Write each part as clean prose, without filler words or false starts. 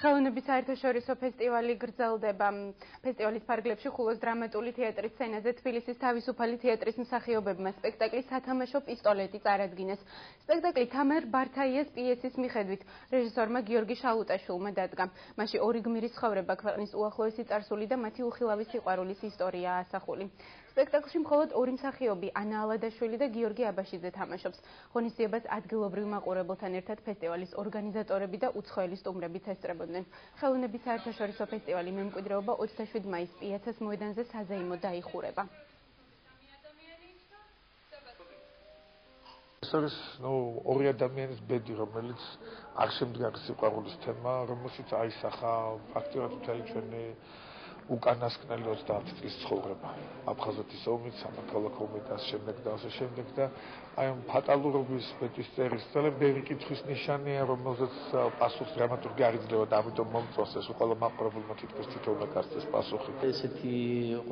ხელოვნების საერთაშორისო ფესტივალი გრძელდება. ფესტივალის ფარგლებში ხულოს დრამატული თეატრის სცენაზე თბილისის თავისუფალი თეატრის მსახიობებმა სპექტაკლი სათამაშო პისტოლეტი წარადგინეს. სპექტაკლი თამარ ბართაიას პიესის მიხედვით რეჟისორმა გიორგი შალუტაშვილმა დადგა. მასში ორი გმირის ცხოვრება, ქვეყნის უახლოესი წარსული და მათი უხილავი სიყვარულის ისტორიაა ასახული. სპექტაკლში მხოლოდ ორი მსახიობი, ანა ალადაშვილი და გიორგი აბაშიძე თამაშობს. ღონისძიებას ადგილობრივ მაყურებელთან ერთად ფესტივალის ორგანიზატორები და უცხოელი სტუმრებიც ესწრებოდნენ. ხელოვნების საერთაშორისო ფესტივალი მემკვიდრეობა 27 მაისს პიაცას მოედანზე საზეიმოდ დაიხურება. ეს არის ორი ადამიანის ბედი, რომელიც არ შემდგარი სიყვარულის თემა, რომელშიც აისახა ფაქტიურად მთელი ჩვენი უკანასკნელი 30 წლის ცხოვრება. აფხაზეთის ომით, სამოქალაქო ომით და შემდეგ და ასე შემდეგ და აი ამ ფატალურობის ბედისწერის ძალიან ბევრი კითხვის ნიშანია, რომელზეც პასუხს დრამატურგი არ იძლევა და ამიტომ მომწონს ეს უყალო მაყურებელმა თითქოს თითოეულმა გასცეს პასუხი. ესეთი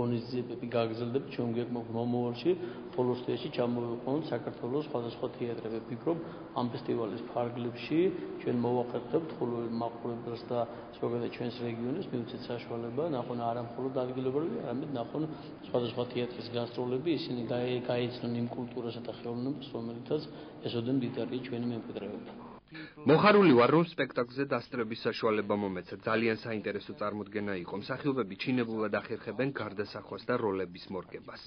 ღონისძიებები გაგრძელდება ჩვენ გეგმობ მომავალში, ბოლო სტეჯში ჩამოვიყვანოთ საქართველოს სხვადასხვა თეატრები. ვფიქრობ, ამ ფესტივალის ფარგლებში ჩვენ მოვაყენებთ ხოლმე მაყურებელს და ზოგადად ჩვენს რეგიონს მივცეთ საშუალება ნახონ არა მხოლოდ ადგილობრივი, არამედ ნახონ სხვადასხვა თეატრის გასტროლები, ისინი გაეცნონ იმ კულტურასა და ხელოვნებას, რომელიცაც ეზოდან მდიდარია ჩვენი მემკვიდრეობა. მოხარული ვარ, რომ სპექტაკლზე დასწრების საშუალება მომეცა. ძალიან საინტერესო წარმოდგენა იყო. მსახიობები ჩინებულად ახერხებენ გარდასახვას და როლების მორგებას.